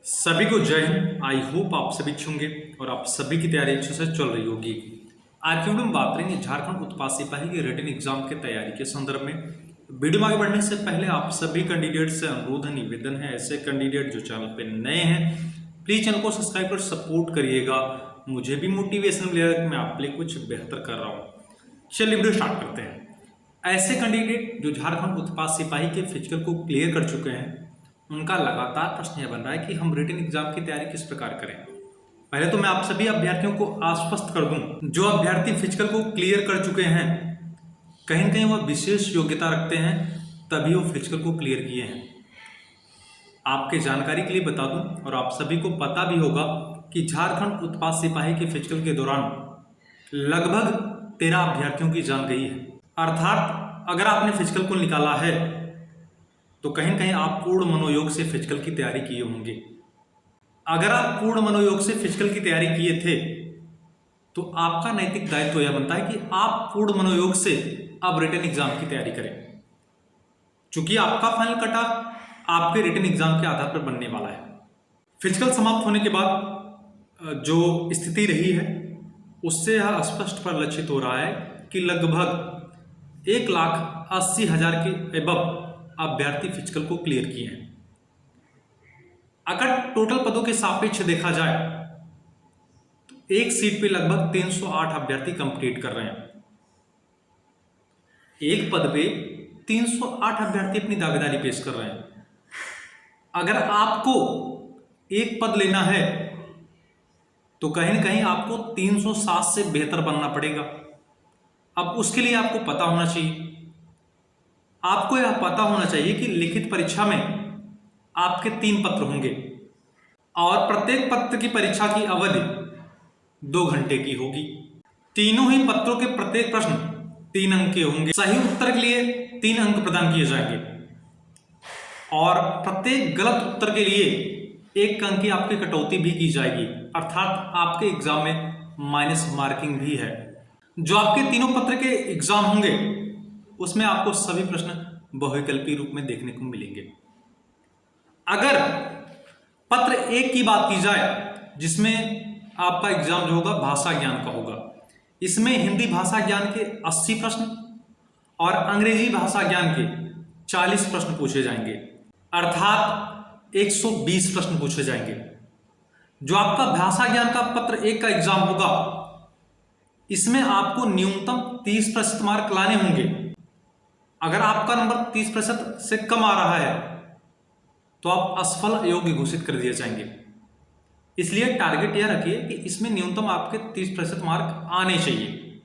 सभी को जय हिंद। आई होप आप सभी अच्छे होंगे और आप सभी की तैयारी अच्छे से चल रही होगी। आज की वीडियो में बात करेंगे झारखंड उत्पाद सिपाही की रिटन एग्जाम की तैयारी के संदर्भ में। वीडियो में आगे बढ़ने से पहले आप सभी कैंडिडेट से अनुरोध है, निवेदन है, ऐसे कैंडिडेट जो चैनल पे नए हैं प्लीज चैनल को सब्सक्राइब कर सपोर्ट करिएगा। मुझे भी मोटिवेशन मिलेगा कि मैं आपके लिए कुछ बेहतर कर रहा हूँ। चलिए वीडियो स्टार्ट करते हैं। ऐसे कैंडिडेट जो झारखंड उत्पाद सिपाही के फिजिकल को क्लियर कर चुके हैं उनका लगातार प्रश्न यह बन रहा है कि हम रिटन एग्जाम की तैयारी किस प्रकार करें। पहले तो मैं आप सभी अभ्यर्थियों को आश्वस्त कर दूं, जो अभ्यर्थी फिजिकल को क्लियर कर चुके हैं कहीं न कहीं वह विशेष योग्यता रखते हैं तभी वो फिजिकल को क्लियर किए हैं। आपके जानकारी के लिए बता दूं और आप सभी को पता भी होगा कि झारखंड उत्पाद सिपाही के फिजिकल के दौरान लगभग 13 अभ्यर्थियों की जान गई है। अर्थात अगर आपने फिजिकल को निकाला है तो कहीं न कहीं आप पूर्ण मनोयोग से फिजिकल की तैयारी किए होंगे। अगर आप पूर्ण मनोयोग से फिजिकल की तैयारी किए थे तो आपका नैतिक दायित्व यह बनता है कि आप पूर्ण मनोयोग से अब रिटन एग्जाम की तैयारी करें, क्योंकि आपका फाइनल कट ऑफ आपके रिटन एग्जाम के आधार पर बनने वाला है। फिजिकल समाप्त होने के बाद जो स्थिति रही है उससे यह स्पष्ट परिलक्षित हो रहा है कि लगभग 1,80,000 के एबव अभ्यर्थी फिजिकल को क्लियर किए हैं। अगर टोटल पदों के सापेक्ष देखा जाए तो एक सीट पे लगभग 308 अभ्यर्थी कंप्लीट कर रहे हैं। एक पद पे 308 अभ्यर्थी अपनी दावेदारी पेश कर रहे हैं। अगर आपको एक पद लेना है तो कहीं ना कहीं आपको 307 से बेहतर बनना पड़ेगा। अब उसके लिए आपको पता होना चाहिए, आपको यह पता होना चाहिए कि लिखित परीक्षा में आपके 3 पत्र होंगे और प्रत्येक पत्र की परीक्षा की अवधि 2 घंटे की होगी। तीनों ही पत्रों के प्रत्येक प्रश्न 3 अंक के होंगे। सही उत्तर के लिए 3 अंक प्रदान किए जाएंगे और प्रत्येक गलत उत्तर के लिए 1 अंक की आपकी कटौती भी की जाएगी। अर्थात आपके एग्जाम में माइनस मार्किंग भी है। जो आपके तीनों पत्र के एग्जाम होंगे उसमें आपको सभी प्रश्न बहुविकल्पी रूप में देखने को मिलेंगे। अगर पत्र 1 की बात की जाए जिसमें आपका एग्जाम जो होगा भाषा ज्ञान का होगा, इसमें हिंदी भाषा ज्ञान के 80 प्रश्न और अंग्रेजी भाषा ज्ञान के 40 प्रश्न पूछे जाएंगे, अर्थात 120 प्रश्न पूछे जाएंगे। जो आपका भाषा ज्ञान का पत्र 1 का एग्जाम होगा इसमें आपको न्यूनतम 30% मार्क लाने होंगे। अगर आपका नंबर 30% से कम आ रहा है तो आप असफल योग्य घोषित कर दिए जाएंगे। इसलिए टारगेट यह रखिए कि इसमें न्यूनतम आपके 30% मार्क आने चाहिए।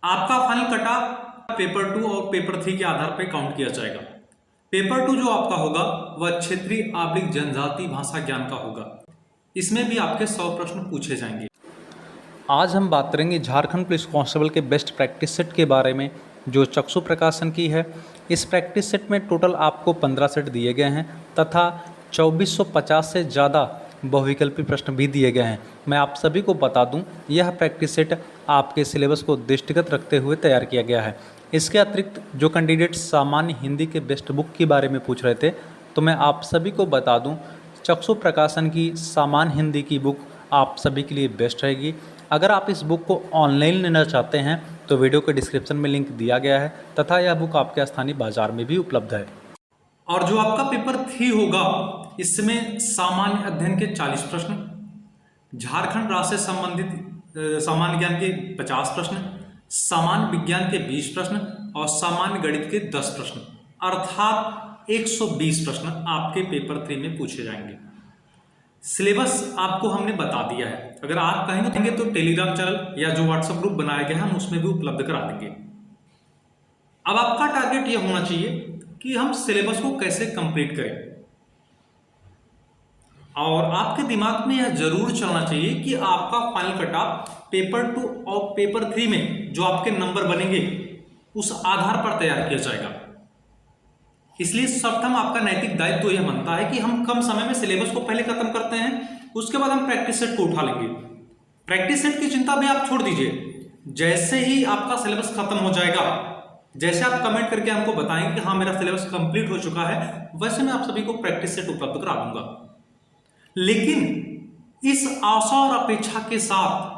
आपका फाइनल कट ऑफ पेपर 2 और पेपर 3 के आधार पर काउंट किया जाएगा। पेपर 2 जो आपका होगा वह क्षेत्रीय जनजाति भाषा ज्ञान का होगा। इसमें भी आपके 100 प्रश्न पूछे जाएंगे। आज हम बात करेंगे झारखंड पुलिस कांस्टेबल के बेस्ट प्रैक्टिस सेट के बारे में, जो चक्षु प्रकाशन की है। इस प्रैक्टिस सेट में टोटल आपको 15 सेट दिए गए हैं तथा 2450 से ज़्यादा बहुविकल्पी प्रश्न भी दिए गए हैं। मैं आप सभी को बता दूं, यह प्रैक्टिस सेट आपके सिलेबस को दृष्टिगत रखते हुए तैयार किया गया है। इसके अतिरिक्त जो कैंडिडेट सामान्य हिंदी के बेस्ट बुक के बारे में पूछ रहे थे तो मैं आप सभी को बता दूँ, चक्षु प्रकाशन की सामान्य हिंदी की बुक आप सभी के लिए बेस्ट रहेगी। अगर आप इस बुक को ऑनलाइन लेना चाहते हैं तो वीडियो के डिस्क्रिप्शन में लिंक दिया गया है तथा यह बुक आपके स्थानीय बाजार में भी उपलब्ध है। और जो आपका पेपर 3 होगा इसमें सामान्य अध्ययन के 40 प्रश्न, झारखंड राज्य से संबंधित सामान्य ज्ञान के 50 प्रश्न, सामान्य विज्ञान के 20 प्रश्न और सामान्य गणित के 10 प्रश्न, अर्थात 120 प्रश्न आपके पेपर 3 में पूछे जाएंगे। सिलेबस आपको हमने बता दिया है। अगर आप कहेंगे तो टेलीग्राम चैनल या जो व्हाट्सएप ग्रुप बनाया गया है हम उसमें भी उपलब्ध करा देंगे। अब आपका टारगेट यह होना चाहिए कि हम सिलेबस को कैसे कंप्लीट करें और आपके दिमाग में यह जरूर चलना चाहिए कि आपका फाइनल कट ऑफ पेपर 2 और पेपर 3 में जो आपके नंबर बनेंगे उस आधार पर तैयार किया जाएगा। इसलिए सर्वप्रथम आपका नैतिक दायित्व तो यह बनता है कि हम कम समय में सिलेबस को पहले खत्म करते हैं, उसके बाद हम प्रैक्टिस सेट को उठा लेंगे। प्रैक्टिस सेट की चिंता भी आप छोड़ दीजिए। जैसे ही आपका सिलेबस खत्म हो जाएगा, जैसे आप कमेंट करके हमको बताएंगे कि हाँ मेरा सिलेबस कंप्लीट हो चुका है, वैसे मैं आप सभी को प्रैक्टिस सेट उपलब्ध करा दूंगा। लेकिन इस आशा और अपेक्षा के साथ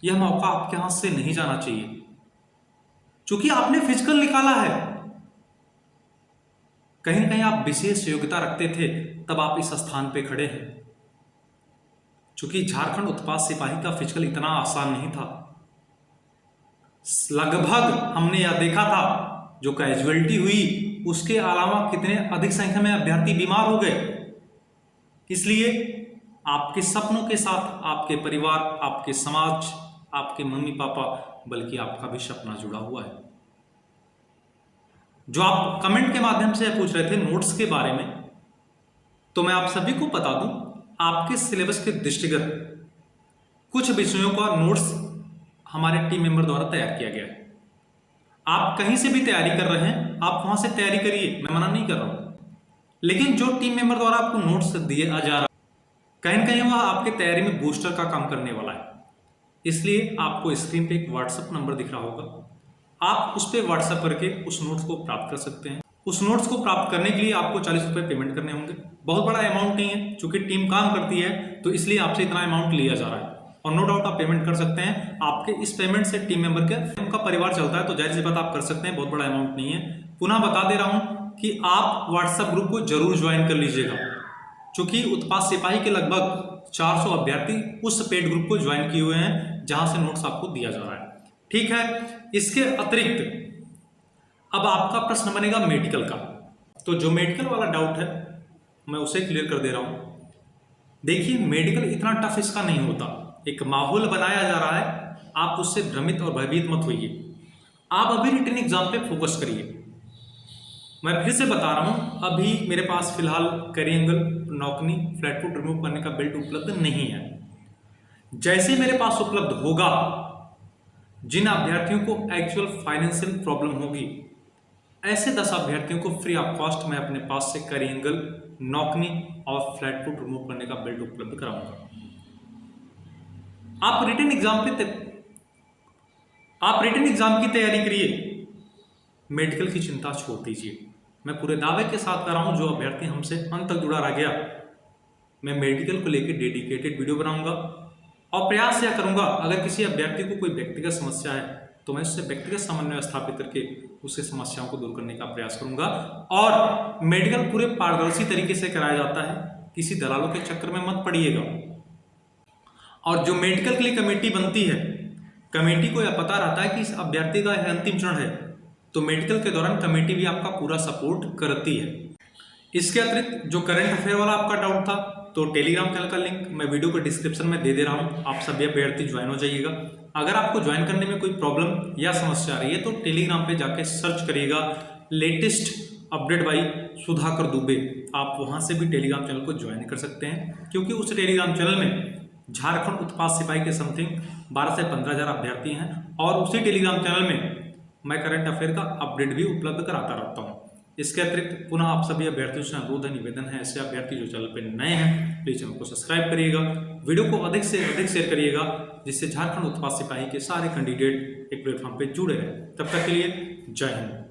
यह मौका आपके हाथ से नहीं जाना चाहिए। चूंकि आपने फिजिकल निकाला है, कहीं ना कहीं आप विशेष योग्यता रखते थे, तब आप इस स्थान पे खड़े हैं। चूंकि झारखंड उत्पाद सिपाही का फिजिकल इतना आसान नहीं था, लगभग हमने यह देखा था जो कैजुअलिटी हुई, उसके अलावा कितने अधिक संख्या में अभ्यर्थी बीमार हो गए। इसलिए आपके सपनों के साथ आपके परिवार, आपके समाज, आपके मम्मी पापा, बल्कि आपका भी सपना जुड़ा हुआ है। जो आप कमेंट के माध्यम से पूछ रहे थे नोट्स के बारे में, तो मैं आप सभी को बता दूं, आपके सिलेबस के दृष्टिगत कुछ विषयों का नोट्स हमारे टीम मेंबर द्वारा तैयार किया गया है। आप कहीं से भी तैयारी कर रहे हैं, आप वहां से तैयारी करिए, मैं मना नहीं कर रहा हूं। लेकिन जो टीम मेंबर द्वारा आपको नोट्स दिया जा रहा है, कहीं ना कहीं वह आपके तैयारी में बूस्टर का काम करने वाला है। इसलिए आपको स्क्रीन पे एक व्हाट्सएप नंबर दिख रहा होगा, आप उस पर व्हाट्सएप करके उस नोट्स को प्राप्त कर सकते हैं। उस नोट्स को प्राप्त करने के लिए आपको 40 रुपये पेमेंट करने होंगे। बहुत बड़ा अमाउंट नहीं है, चूंकि टीम काम करती है तो इसलिए आपसे इतना अमाउंट लिया जा रहा है, और नो डाउट आप पेमेंट कर सकते हैं। आपके इस पेमेंट से टीम मेंबर के उनका परिवार चलता है, तो जाहिर सी बात आप कर सकते हैं, बहुत बड़ा अमाउंट नहीं है। पुनः बता दे रहा हूं कि आप व्हाट्सएप ग्रुप को जरूर ज्वाइन कर लीजिएगा, क्योंकि उत्पाद सिपाही के लगभग 400 अभ्यर्थी उस पेड ग्रुप को ज्वाइन किए हुए हैं जहां से नोट्स आपको दिया जा रहा है। ठीक है, इसके अतिरिक्त अब आपका प्रश्न बनेगा मेडिकल का। तो जो मेडिकल वाला डाउट है मैं उसे क्लियर कर दे रहा हूं। देखिए, मेडिकल इतना टफ इसका नहीं होता, एक माहौल बनाया जा रहा है, आप उससे भ्रमित और भयभीत मत होइए। आप अभी रिटन एग्जाम पे फोकस करिए। मैं फिर से बता रहा हूं, अभी मेरे पास फिलहाल करी angle, knock knee, flat foot remove करने का बेल्ट उपलब्ध नहीं है। जैसे मेरे पास उपलब्ध होगा, जिन अभ्यर्थियों को एक्चुअल फाइनेंशियल प्रॉब्लम होगी, ऐसे 10 अभ्यर्थियों को फ्री ऑफ कॉस्ट मैं अपने पास से करी एंगल, नॉकनी और फ्लैट फुट रिमूव करने का बेल्ट उपलब्ध कराऊंगा। आप रिटन एग्जाम की तैयारी करिए, मेडिकल की चिंता छोड़ दीजिए। मैं पूरे दावे के साथ कर रहा हूं, जो अभ्यर्थी हमसे अंत तक जुड़ा रह गया, मैं मेडिकल को लेकर डेडिकेटेड वीडियो बनाऊंगा और प्रयास यह करूंगा, अगर किसी अभ्यर्थी को कोई व्यक्तिगत समस्या है तो मैं उससे व्यक्तिगत समन्वय स्थापित करके उससे समस्याओं को दूर करने का प्रयास करूंगा। और मेडिकल पूरे पारदर्शी तरीके से कराया जाता है, किसी दलालों के चक्कर में मत पड़िएगा। और जो मेडिकल के लिए कमेटी बनती है, कमेटी को यह पता रहता है कि इस अभ्यर्थी का यह अंतिम चरण है, तो मेडिकल के दौरान कमेटी भी आपका पूरा सपोर्ट करती है। इसके अतिरिक्त जो करंट अफेयर वाला आपका डाउट था, तो टेलीग्राम चैनल का लिंक मैं वीडियो को डिस्क्रिप्शन में दे रहा हूं, आप सभी अभ्यर्थी ज्वाइन हो जाइएगा। अगर आपको ज्वाइन करने में कोई प्रॉब्लम या समस्या आ रही है तो टेलीग्राम पे जाके सर्च करिएगा latest update by Sudhakar Dubey, आप वहां से भी टेलीग्राम चैनल को ज्वाइन कर सकते हैं, क्योंकि उस टेलीग्राम चैनल में झारखंड उत्पाद सिपाही के समथिंग 12 से 15 हज़ार अभ्यर्थी हैं, और उसी टेलीग्राम चैनल में मैं करंट अफेयर का अपडेट भी उपलब्ध कराता रहता हूँ। इसके अतिरिक्त पुनः आप सभी अभ्यर्थियों से अनुरोध है, निवेदन है, ऐसे अभ्यर्थी जो चैनल पर नए हैं प्लीज चैनल को सब्सक्राइब करिएगा, वीडियो को अधिक से अधिक शेयर करिएगा, जिससे झारखंड उत्पाद सिपाही के सारे कैंडिडेट एक प्लेटफॉर्म पे जुड़े रहें। तब तक के लिए जय हिंद।